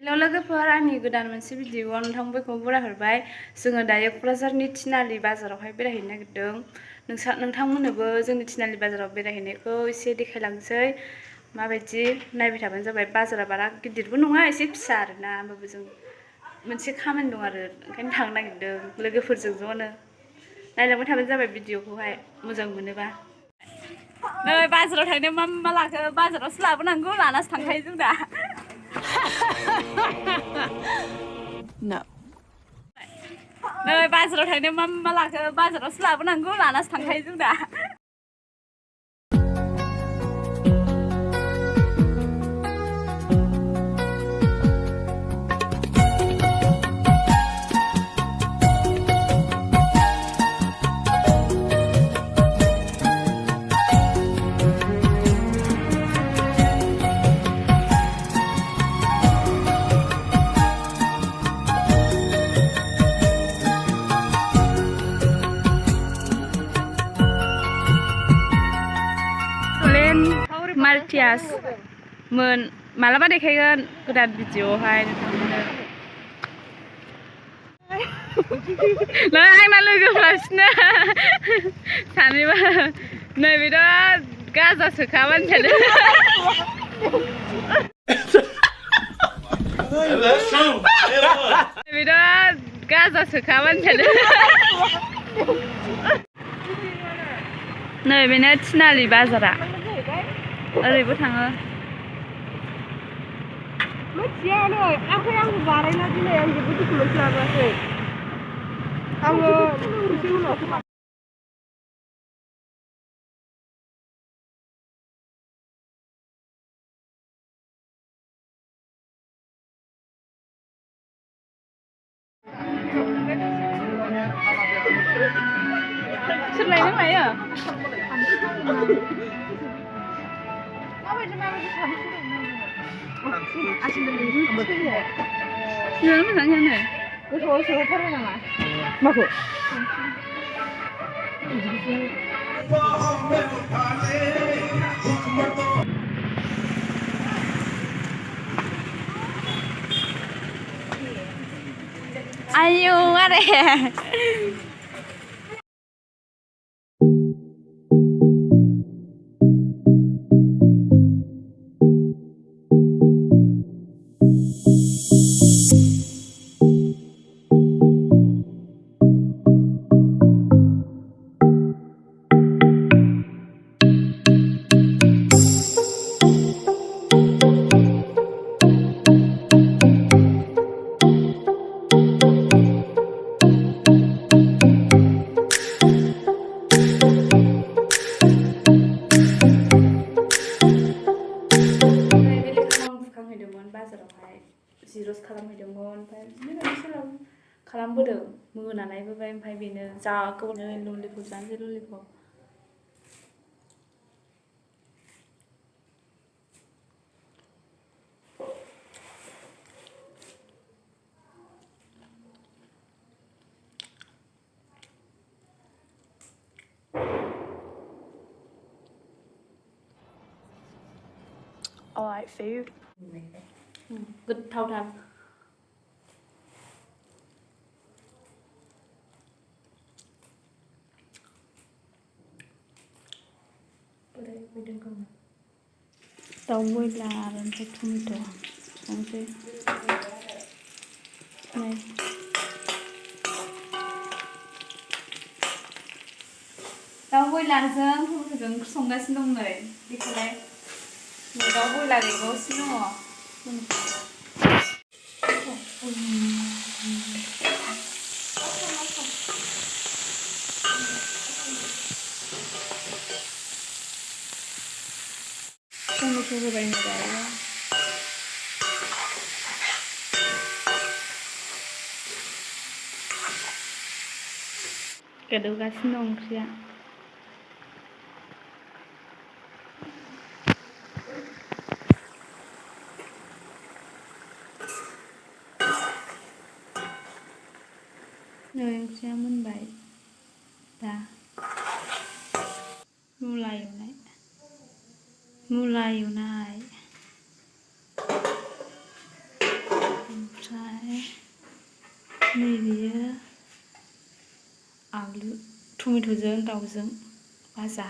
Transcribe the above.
हेल' लोगोफोर, आंनि गोदान मोनसे भिडिअ'आव नोंथां बयखौबो बरायहरबाय। जोङो दायो क'क्राझारनि थिनालि बाजारावहाय बेरायहैनो नागिरदों। नोंथांमोननोबो जोंनि थिनालि बाजाराव बेरायहैनायखौ एसे देखायलांसै। माबायदि नायबाय थाबानो जाबाय। बाजारा बारा गिदिरबो नङा, एसे फिसा आरोना, होमबाबो जों मोनसे खामानि दं आरो ओंखायनो थांनो नागिरदों लोगोफोरजों ज'नो। नायलांबाय थाबानो जाबाय भिडिअ'खौहाय मोजां मोनोबा। नै बाजाराव थांनो मा लाखो? बाजारावसो लाबोनांगौ, लानासो थांखायो जों दा। No. नै बाजाराव थांनो मा लाखो? बाजारावसो लाबोनांगौ, लानासो थांखायो जों दा। मार्टियास मोन मालाबा देखायगोन गोदान भिडिअ'आवहाय नोंथांमोननो। नै आंना लोगोफ्रासिनो सानैबो नै बिराद गाजासोखा मानसियानो। बिराद गाजासोखा मानसियानो। नै बेनो थिनालि बाजारा, ओरैबो थाङो। मिथिया नै आखाइ आंखौ बानायना दिनै आं जेबो डकुमेन्ट लाबोआखै। आङो एसे उनावसो सोर लायनो मायो? मोजाङानो गोथौआव सोहरथारो नामा? माखौ? आयौ आरे बाजारावहाय जिर'स खालामहैदोंमोन, ओमफ्राय बिदिनो सोलाब खालामबोदों। मोनानायबोबाय, ओमफ्राय बेनो जा गोबावनो ललिपप जानोसै ललिपप। I like food. गोथावथार। दाउ बयलार ओमफ्राय टमेट' संसै। दाउ बयलारजों टमेट'जों ओंख्रि संगासिनो दं नै। बेखौलाय दाउ बयलार एवगासिनो दङ। टमेट' होबाय दायो। गोदौगासिनो दं ओंख्रिया। नै ओंख्रिया मोनबाय दा। मुला एवनाय। ओमफ्राय नैबेयो आलु टमेट'जों दाउजों भाजा